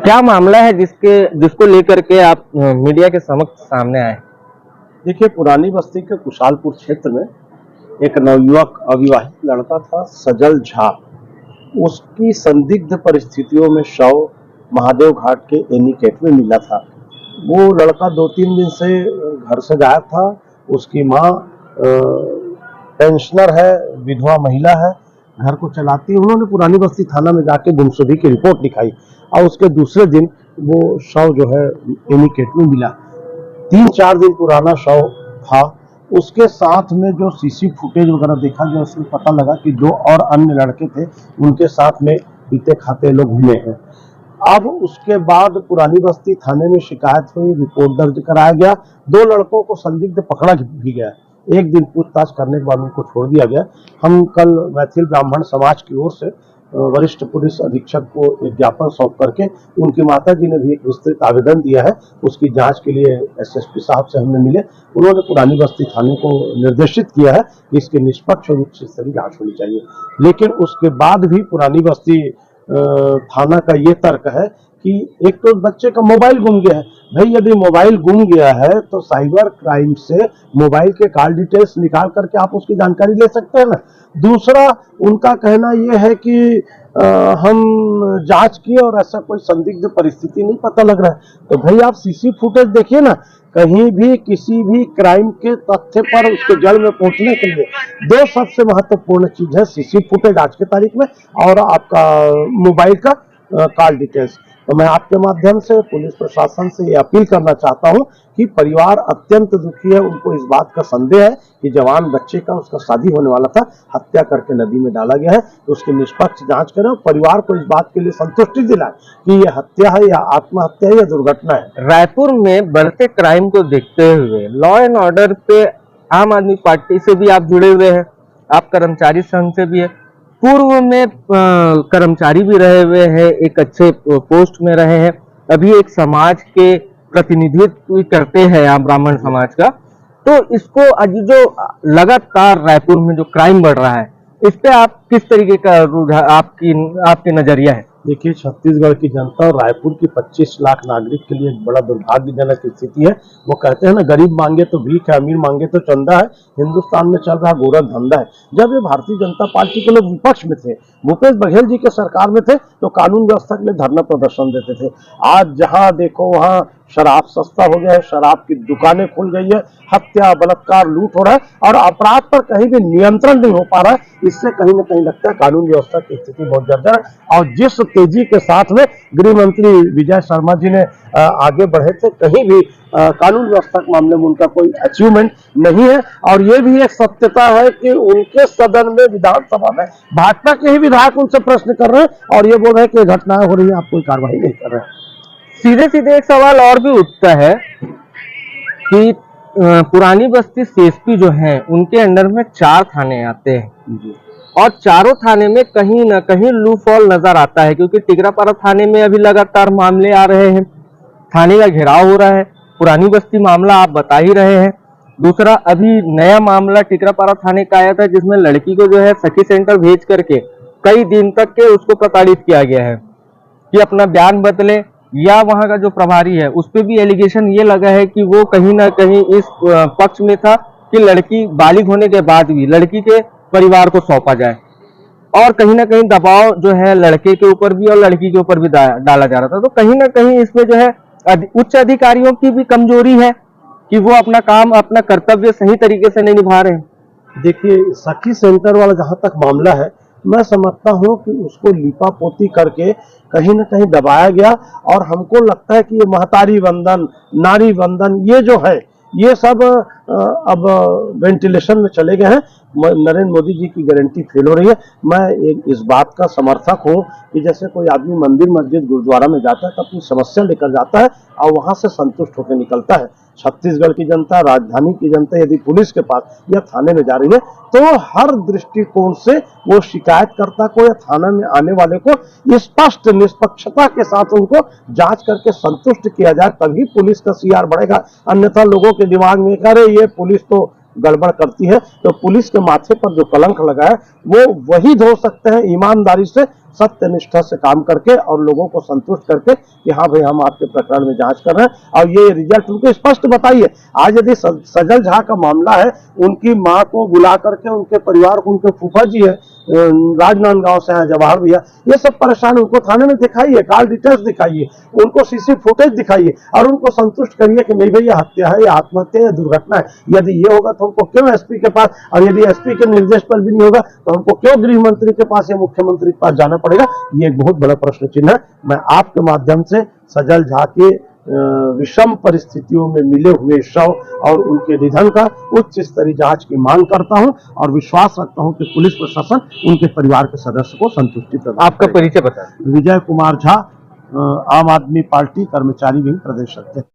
क्या मामला है जिसको लेकर के आप मीडिया के समक्ष सामने आए? देखिए, पुरानी बस्ती के कुशालपुर क्षेत्र में एक नवयुवक अविवाहित लड़का था सजल झा। उसकी संदिग्ध परिस्थितियों में शव महादेव घाट के एनीकेट में मिला था। वो लड़का 2-3 दिन से घर से गायब था। उसकी माँ पेंशनर है, विधवा महिला है, घर को चलाती है। उन्होंने पुरानी बस्ती थाना में जाके गुमशुदगी की रिपोर्ट लिखाई और उसके दूसरे दिन वो शव जो है एनीकेट में मिला। 3-4 दिन पुराना शव था। उसके साथ में जो सीसी फुटेज वगैरह देखा गया, उसमें पता लगा कि 2 और अन्य लड़के थे, उनके साथ में पीते खाते लोग घूमे हैं। अब उसके बाद पुरानी बस्ती थाने में शिकायत हुई, रिपोर्ट दर्ज कराया गया। 2 लड़कों को संदिग्ध पकड़ा भी गया। एक दिन पूछताछ करने के बाद उनको छोड़ दिया गया। हम कल मैथिल ब्राह्मण समाज की ओर से वरिष्ठ पुलिस अधीक्षक को एक ज्ञापन सौंप करके उनकी माता जी ने भी एक विस्तृत आवेदन दिया है। उसकी जांच के लिए एसएसपी साहब से हमने मिले। उन्होंने पुरानी बस्ती थाने को निर्देशित किया है कि इसकी निष्पक्ष और उच्च स्तरीय जांच होनी चाहिए। लेकिन उसके बाद भी पुरानी बस्ती थाना का ये तर्क है कि एक तो बच्चे का मोबाइल गुम गया है। भाई, यदि मोबाइल गुम गया है तो साइबर क्राइम से मोबाइल के कॉल डिटेल्स निकाल करके आप उसकी जानकारी ले सकते हैं ना। दूसरा, उनका कहना यह है कि हम जांच किए और ऐसा कोई संदिग्ध परिस्थिति नहीं पता लग रहा है। तो भाई, आप सीसी फुटेज देखिए ना। कहीं भी किसी भी क्राइम के तथ्य पर उसके जड़ में पहुंचने के लिए 2 सबसे महत्वपूर्ण चीज है, सीसी फुटेज आज की तारीख में और आपका मोबाइल का कॉल डिटेल्स। तो मैं आपके माध्यम से पुलिस प्रशासन से ये अपील करना चाहता हूं कि परिवार अत्यंत दुखी है। उनको इस बात का संदेह है कि जवान बच्चे का, उसका शादी होने वाला था, हत्या करके नदी में डाला गया है। तो उसकी निष्पक्ष जांच करें और परिवार को इस बात के लिए संतुष्टि दिलाएं कि ये हत्या है या आत्महत्या है या दुर्घटना है। रायपुर में बढ़ते क्राइम को देखते हुए लॉ एंड ऑर्डर पे आम आदमी पार्टी से भी आप जुड़े हुए हैं, आप कर्मचारी संघ से भी है, पूर्व में कर्मचारी भी रहे हुए हैं, एक अच्छे पोस्ट में रहे हैं, अभी एक समाज के प्रतिनिधित्व करते हैं आप ब्राह्मण समाज का। तो इसको आज जो लगातार रायपुर में जो क्राइम बढ़ रहा है, इस पे आप किस तरीके का आपकी नजरिया है? देखिए, छत्तीसगढ़ की जनता और रायपुर की 25 लाख नागरिक के लिए एक बड़ा दुर्भाग्यजनक स्थिति है। वो कहते हैं ना, गरीब मांगे तो भीख है, अमीर मांगे तो चंदा है। हिंदुस्तान में चल रहा गोरख धंधा है। जब ये भारतीय जनता पार्टी के लोग विपक्ष में थे, भूपेश बघेल जी के सरकार में थे, तो कानून व्यवस्था के लिए धरना प्रदर्शन देते थे। आज जहां देखो वहां शराब सस्ता हो गया है, शराब की दुकानें खुल गई है, हत्या, बलात्कार, लूट हो रहा है और अपराध पर कहीं भी नियंत्रण नहीं हो पा रहा है। इससे कहीं ना कहीं लगता है कानून व्यवस्था की स्थिति बहुत जर्जर है। और जिस तेजी के साथ में गृह मंत्री विजय शर्मा जी ने आगे बढ़े थे, कहीं भी कानून व्यवस्था के मामले में उनका कोई अचीवमेंट नहीं है। और ये भी एक सत्यता है कि उनके सदन में, विधानसभा में भाजपा के ही विधायक उनसे प्रश्न कर रहे हैं और ये बोल रहे हैं कि घटनाएं हो रही है, आप कोई कार्रवाई नहीं कर रहे हैं। सीधे सीधे एक सवाल और भी उठता है कि पुरानी बस्ती सीएसपी जो है, उनके अंडर में 4 थाने आते हैं और चारों थाने में कहीं ना कहीं लूफॉल नजर आता है, क्योंकि टिकरापारा थाने में अभी लगातार मामले आ रहे हैं, थाने का घेराव हो रहा है। पुरानी बस्ती मामला आप बता ही रहे हैं। दूसरा, अभी नया मामला टिकरापारा थाने का आया था, जिसमें लड़की को जो है सखी सेंटर भेज करके कई दिन तक के उसको प्रताड़ित किया गया है कि अपना बयान बदले, या वहां का जो प्रभारी है उस पर भी एलिगेशन ये लगा है कि वो कहीं ना कहीं इस पक्ष में था कि लड़की बालिग होने के बाद भी लड़की के परिवार को सौंपा जाए, और कहीं ना कहीं दबाव जो है लड़के के ऊपर भी और लड़की के ऊपर भी डाला जा रहा था। तो कहीं ना कहीं इसमें जो है उच्च अधिकारियों की भी कमजोरी है कि वो अपना काम, अपना कर्तव्य सही तरीके से नहीं निभा रहे हैं। देखिए, सखी सेंटर वाला जहां तक मामला है, मैं समझता हूं कि उसको लिपापोती करके कहीं ना कहीं दबाया गया और हमको लगता है कि ये महतारी वंदन, नारी वंदन, ये जो है, ये सब अब वेंटिलेशन में चले गए हैं। नरेंद्र मोदी जी की गारंटी फेल हो रही है। मैं इस बात का समर्थक हूं कि जैसे कोई आदमी मंदिर, मस्जिद, गुरुद्वारा में जाता है तो अपनी समस्या लेकर जाता है और वहां से संतुष्ट होकर निकलता है। छत्तीसगढ़ की जनता, राजधानी की जनता यदि पुलिस के पास या थाने में जा रही है तो हर दृष्टिकोण से वो शिकायतकर्ता को या थाना में आने वाले को स्पष्ट निष्पक्षता के साथ उनको जांच करके संतुष्ट किया जाए, तभी पुलिस का सीआर बढ़ेगा। अन्यथा लोगों के दिमाग में अरे ये पुलिस तो गड़बड़ करती है। तो पुलिस के माथे पर जो कलंक लगा है वो वही धो सकते हैं ईमानदारी से सत्य निष्ठा से काम करके और लोगों को संतुष्ट करके कि हाँ भाई हम आपके प्रकरण में जांच कर रहे हैं और ये रिजल्ट उनको स्पष्ट बताइए। आज यदि सजल झा का मामला है, उनकी माँ को बुला करके उनके परिवार को, उनके फूफा जी है राजनांदगांव से हैं, जवाहर भैया, ये सब परेशान, उनको थाने में दिखाइए, कॉल डिटेल्स दिखाइए, उनको सीसी फुटेज दिखाइए और उनको संतुष्ट करिए कि नहीं भैया हत्या है या आत्महत्या या दुर्घटना है। यदि ये होगा तो हमको क्यों एसपी के पास, और यदि एसपी के निर्देश पर भी नहीं होगा तो हमको क्यों गृह मंत्री के पास या मुख्यमंत्री के पास जाना पड़ेगा? ये एक बहुत बड़ा प्रश्न चिन्ह है। मैं आपके माध्यम से सजल झा के विषम परिस्थितियों में मिले हुए शव और उनके निधन का उच्च स्तरीय जांच की मांग करता हूं और विश्वास रखता हूं कि पुलिस प्रशासन उनके परिवार के सदस्य को संतुष्टि प्रदान आपका करेगा। परिचय बताएं। विजय कुमार झा, आम आदमी पार्टी कर्मचारी विंग प्रदेश अध्यक्ष।